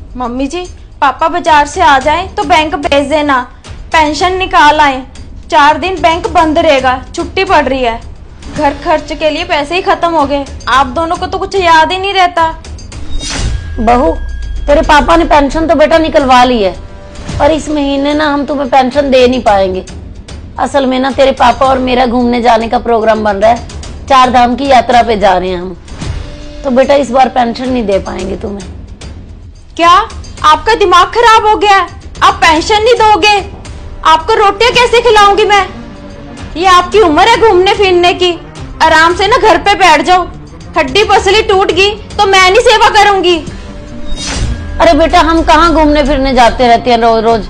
Mummy जी, पापा बाजार से आ जाएं तो बैंक भेज देना, पेंशन निकाल आए। 4 दिन बैंक बंद रहेगा, छुट्टी पड़ रही है। घर खर्च के लिए पैसे ही खत्म हो गए। आप दोनों को तो कुछ याद ही नहीं रहता। बहू, तेरे पापा ने पेंशन तो बेटा निकलवा ली है, पर इस महीने ना हम तुम्हें पेंशन दे नहीं पाएंगे। असल में ना तेरे पापा और मेरा घूमने जाने का प्रोग्राम बन रहा है, 4 धाम की यात्रा पे जा रहे हैं हम, तो बेटा इस बार पेंशन नहीं दे पाएंगे तुम्हें। क्या आपका दिमाग खराब हो गया? आप पेंशन नहीं दोगे? आपको रोटियां कैसे खिलाऊंगी मैं? ये आपकी उम्र है घूमने फिरने की। आराम से ना घर पे बैठ जाओ। हड्डी पसली टूट गई तो मैं नहीं सेवा करूंगी। अरे बेटा, हम कहाँ घूमने फिरने जाते रहते हैं रोज रोज।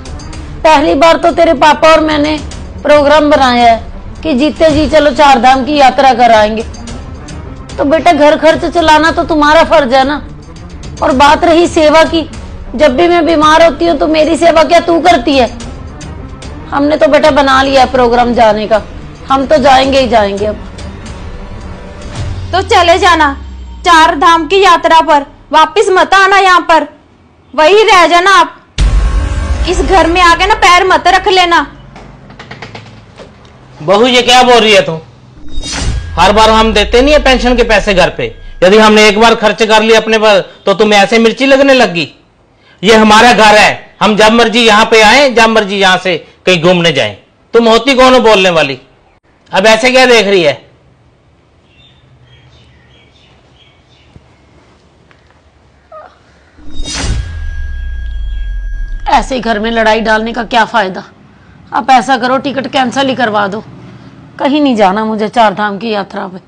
पहली बार तो तेरे पापा और मैंने प्रोग्राम बनाया है कि जीते जी चलो 4 धाम की यात्रा कराएंगे। तो बेटा घर खर्च चलाना तो तुम्हारा फर्ज है ना। और बात रही सेवा की, जब भी मैं बीमार होती हूँ तो मेरी सेवा क्या तू करती है? हमने तो बेटा बना लिया है प्रोग्राम जाने का, हम तो जाएंगे ही जाएंगे अब। तो चले जाना 4 धाम की यात्रा पर, वापिस मत आना यहाँ पर, वही रह जाना आप। इस घर में आके ना पैर मत रख लेना। बहू ये क्या बोल रही है तू? हर बार हम देते नहीं है पेंशन के पैसे घर पे। यदि हमने एक बार खर्च कर लिया अपने पर तो तुम्हें ऐसे मिर्ची लगने लगी। ये हमारा घर है, हम जब मर्जी यहाँ पे आए, जब मर्जी यहाँ से कहीं घूमने जाएं। तुम होती कौन हो बोलने वाली? अब ऐसे क्या देख रही है? ऐसे घर में लड़ाई डालने का क्या फायदा? आप ऐसा करो, टिकट कैंसिल ही करवा दो। कहीं नहीं जाना मुझे 4 धाम की यात्रा पे।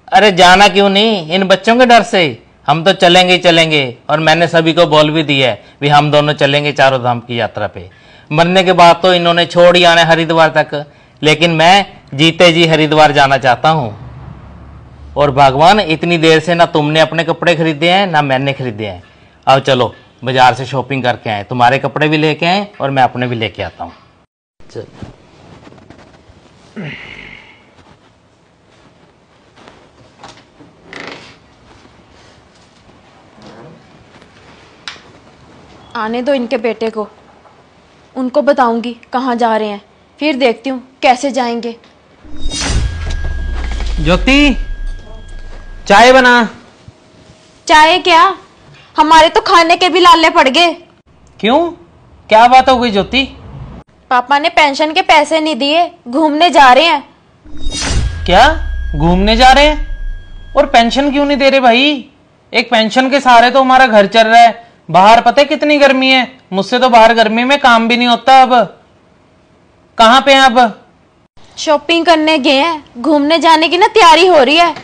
अरे जाना क्यों नहीं? इन बच्चों के डर से। हम तो चलेंगे ही चलेंगे, और मैंने सभी को बोल भी दिया है भी हम दोनों चलेंगे 4 धाम की यात्रा पे। मरने के बाद तो इन्होंने छोड़ ही आना हरिद्वार तक, लेकिन मैं जीते जी हरिद्वार जाना चाहता हूँ। और भगवान, इतनी देर से ना तुमने अपने कपड़े खरीदे हैं ना मैंने खरीदे हैं। अब चलो बाजार से शॉपिंग करके आए, तुम्हारे कपड़े भी लेके आए और मैं अपने भी लेके आता हूँ। चल। आने दो इनके बेटे को, उनको बताऊंगी कहाँ जा रहे हैं, फिर देखती हूँ कैसे जाएंगे। ज्योति, चाय बना। चाय क्या, हमारे तो खाने के भी लाले पड़ गए। क्यों, क्या बात हो गई ज्योति? पापा ने पेंशन के पैसे नहीं दिए, घूमने जा रहे हैं। क्या घूमने जा रहे हैं? और पेंशन क्यों नहीं दे रहे भाई? एक पेंशन के सहारे तो हमारा घर चल रहा है। बाहर पता है कितनी गर्मी है? मुझसे तो बाहर गर्मी में काम भी नहीं होता। अब कहाँ पे हैं? अब शॉपिंग करने गए हैं, घूमने जाने की ना तैयारी हो रही है।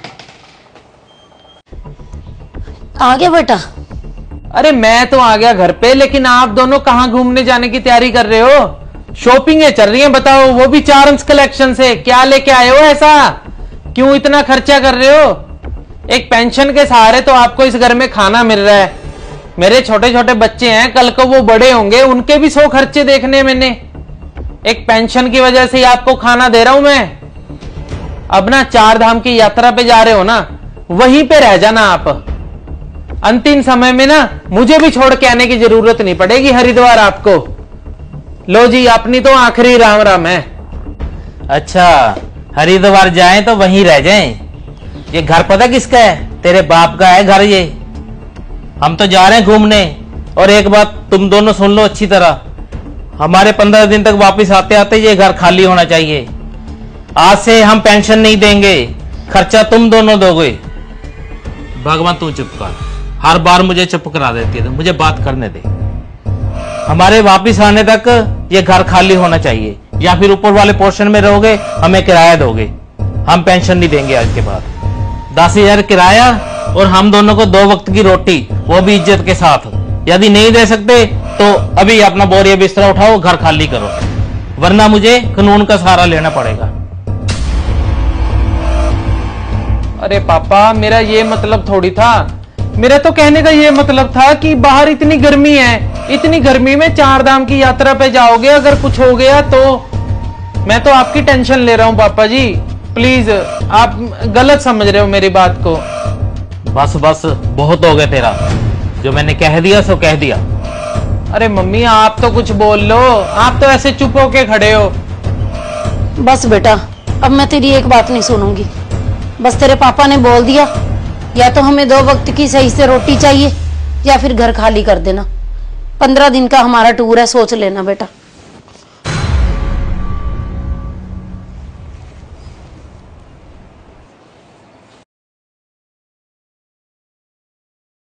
आ गया बेटा? अरे मैं तो आ गया घर पे, लेकिन आप दोनों कहाँ घूमने जाने की तैयारी कर रहे हो? शॉपिंग है चल रही है, बताओ, वो भी 4 अंश कलेक्शन से। क्या लेके आए हो ऐसा? क्यों इतना खर्चा कर रहे हो? एक पेंशन के सहारे तो आपको इस घर में खाना मिल रहा है। मेरे छोटे छोटे बच्चे हैं, कल को वो बड़े होंगे, उनके भी 100 खर्चे देखने मैंने। एक पेंशन की वजह से ही आपको खाना दे रहा हूं मैं। अब ना 4 धाम की यात्रा पे जा रहे हो ना, वहीं पे रह जाना आप। अंतिम समय में ना मुझे भी छोड़ के आने की जरूरत नहीं पड़ेगी हरिद्वार आपको। लो जी, अपनी तो आखिरी राम राम है। अच्छा, हरिद्वार जाएं तो वहीं रह जाएं। ये घर पता किसका है? तेरे बाप का है घर ये। हम तो जा रहे हैं घूमने। और एक बात तुम दोनों सुन लो अच्छी तरह, हमारे 15 दिन तक वापस आते आते ये घर खाली होना चाहिए। आज से हम पेंशन नहीं देंगे, खर्चा तुम दोनों दोगे। भगवान तू चुप कर, हर बार मुझे चुप करा देती है, तो मुझे बात करने दे। हमारे वापस आने तक ये घर खाली होना चाहिए, या फिर ऊपर वाले पोर्शन में रहोगे, हमें किराया दोगे। हम पेंशन नहीं देंगे आज के बाद। 10,000 किराया और हम दोनों को 2 वक्त की रोटी, वो भी इज्जत के साथ। यदि नहीं दे सकते तो अभी अपना बोरिया बिस्तरा उठाओ, घर खाली करो, वरना मुझे कानून का सहारा लेना पड़ेगा। अरे पापा, मेरा ये मतलब थोड़ी था। मेरा तो कहने का ये मतलब था कि बाहर इतनी गर्मी है, इतनी गर्मी में 4 धाम की यात्रा पे जाओगे, अगर कुछ हो गया तो। मैं तो आपकी टेंशन ले रहा हूँ पापा जी, प्लीज, आप गलत समझ रहे हो मेरी बात को। बस बस, बहुत हो गया तेरा। जो मैंने कह दिया सो कह दिया। अरे मम्मी आप तो कुछ बोल लो, आप तो ऐसे चुप होके खड़े हो। बस बेटा, अब मैं तेरी एक बात नहीं सुनूंगी। बस तेरे पापा ने बोल दिया, या तो हमें 2 वक्त की सही से रोटी चाहिए या फिर घर खाली कर देना। 15 दिन का हमारा टूर है, सोच लेना बेटा।